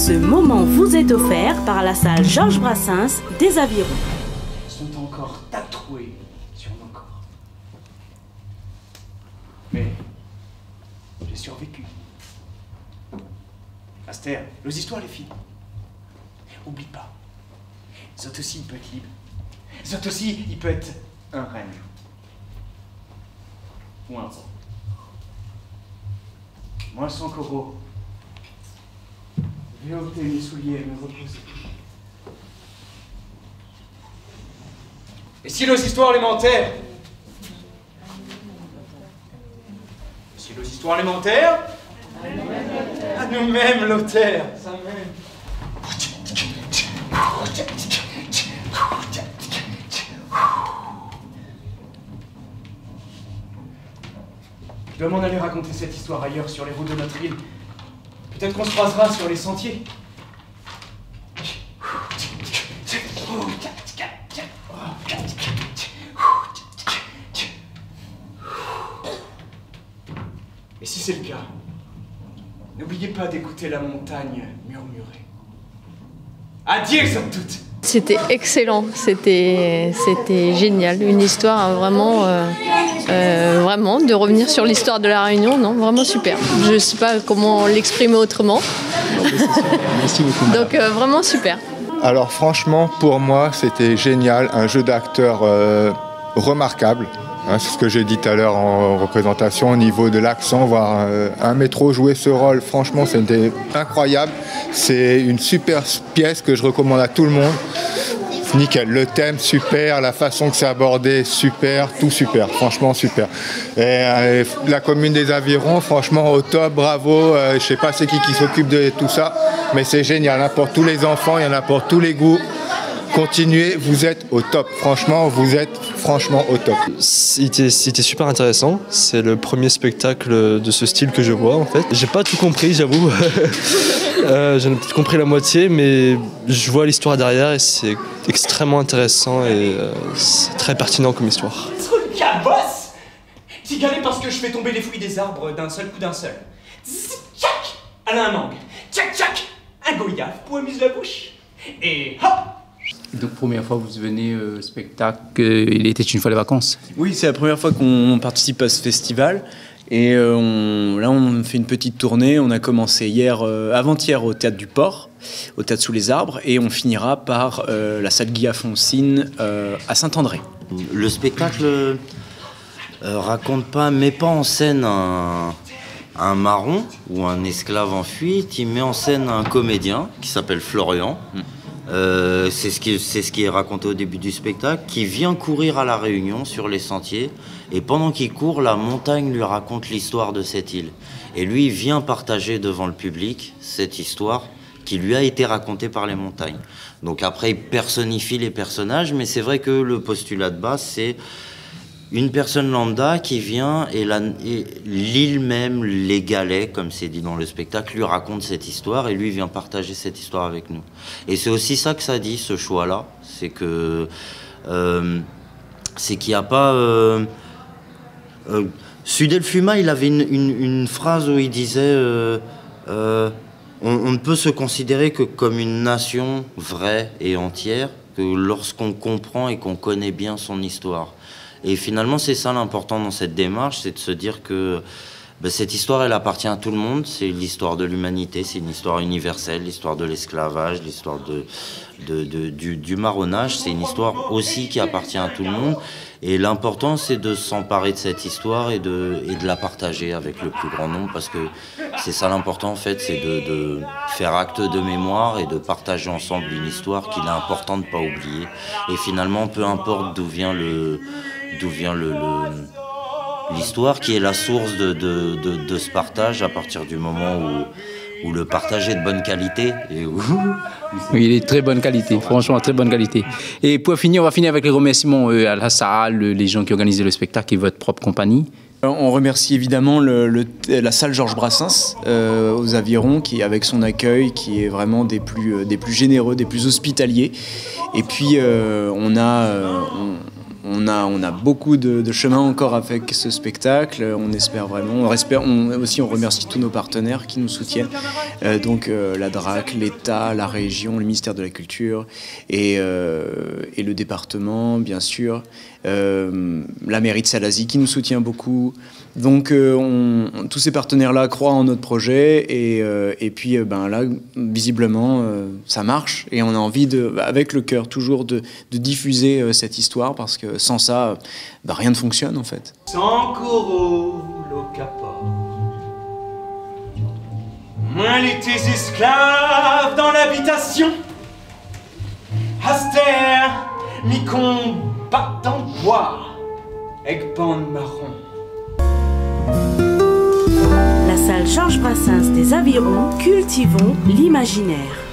Ce moment vous est offert par la salle Georges Brassens des Avirons. Sont encore tatoués sur nos corps. Mais j'ai survécu. Aster, nos histoires, les filles. Oublie pas. Zot aussi, il peut être libre. Zot aussi, il peut être un rêve. Ou un sang. Moi, sans coraux. Je vais ôter mes souliers et me reposer. Et si nos histoires les mentaient? Si nos histoires les mentaient? À nous-mêmes, l'auteur. Ça même. Je dois m'en aller raconter cette histoire ailleurs, sur les routes de notre île. Peut-être qu'on se croisera sur les sentiers. Et si c'est le cas, n'oubliez pas d'écouter la montagne murmurer. Adieu, somme toute! C'était excellent, c'était génial, une histoire vraiment, vraiment, de revenir sur l'histoire de la Réunion, non, vraiment super. Je ne sais pas comment l'exprimer autrement. Merci beaucoup. Donc vraiment super. Alors franchement, pour moi, c'était génial, un jeu d'acteur remarquable. Hein, c'est ce que j'ai dit tout à l'heure en représentation, au niveau de l'accent, voir un métro jouer ce rôle, franchement, c'était incroyable. C'est une super pièce que je recommande à tout le monde. Nickel, le thème super, la façon que c'est abordé super, tout super, franchement super. Et la commune des Avirons, franchement au top, bravo. Je sais pas c'est qui s'occupe de tout ça, mais c'est génial, hein, pour tous les enfants, il y en a pour tous les goûts. Continuez, vous êtes au top. Franchement, vous êtes franchement au top. C'était super intéressant. C'est le premier spectacle de ce style que je vois en fait. J'ai pas tout compris, j'avoue. J'en ai peut-être compris la moitié, mais je vois l'histoire derrière et c'est extrêmement intéressant et c'est très pertinent comme histoire. Truc cabosse! T'y galais parce que je fais tomber les fruits des arbres d'un seul coup d'un seul. Tchac! Elle a un mangue. Tchac tchac! Un goyave pour amuser la bouche. Et hop! Donc première fois vous venez au spectacle Il était une fois les vacances. Oui, c'est la première fois qu'on participe à ce festival et là on fait une petite tournée. On a commencé avant-hier au Théâtre du Port, au Théâtre sous les arbres, et on finira par la salle Guy Afoncine à Saint-André. Le spectacle met pas en scène un marron ou un esclave en fuite, il met en scène un comédien qui s'appelle Florian. C'est ce qui est raconté au début du spectacle, qui vient courir à La Réunion sur les sentiers, et pendant qu'il court, la montagne lui raconte l'histoire de cette île. Et lui, il vient partager devant le public cette histoire qui lui a été racontée par les montagnes. Donc après, il personnifie les personnages, mais c'est vrai que le postulat de base, c'est une personne lambda qui vient et l'île même, les galets, comme c'est dit dans le spectacle, lui raconte cette histoire et lui vient partager cette histoire avec nous. Et c'est aussi ça que ça dit, ce choix-là, c'est que qu'il n'y a pas... Sudel Fuma, il avait une phrase où il disait on ne peut se considérer que comme une nation vraie et entière que lorsqu'on comprend et qu'on connaît bien son histoire. Et finalement, c'est ça l'important dans cette démarche, c'est de se dire que cette histoire, elle appartient à tout le monde. C'est l'histoire de l'humanité, c'est une histoire universelle, l'histoire de l'esclavage, l'histoire du marronnage. C'est une histoire aussi qui appartient à tout le monde. Et l'important, c'est de s'emparer de cette histoire et de la partager avec le plus grand nombre, parce que c'est ça l'important, en fait, c'est de faire acte de mémoire et de partager ensemble une histoire qu'il est important de ne pas oublier. Et finalement, peu importe d'où vient l'histoire, qui est la source de ce partage, à partir du moment où le partage est de bonne qualité. Et Oui, il est de très bonne qualité, franchement, très bonne qualité. Et pour finir, on va finir avec les remerciements à la salle, les gens qui organisent le spectacle et votre propre compagnie. On remercie évidemment la salle Georges Brassens aux Avirons, qui avec son accueil, qui est vraiment des plus généreux, des plus hospitaliers. Et puis on On a beaucoup de chemin encore avec ce spectacle. On espère vraiment. On remercie tous nos partenaires qui nous soutiennent. Donc la DRAC, l'État, la région, le ministère de la Culture et le département, bien sûr. La mairie de Salazie qui nous soutient beaucoup. Donc tous ces partenaires-là croient en notre projet et puis là, visiblement, ça marche et on a envie, avec le cœur toujours, de diffuser cette histoire parce que sans ça, rien ne fonctionne en fait. Sankoro lo capor. Moins les tes esclaves dans l'habitation. Aster, mi combattant bois, Egban marron. La salle Georges Brassens des Avirons, cultivons l'imaginaire.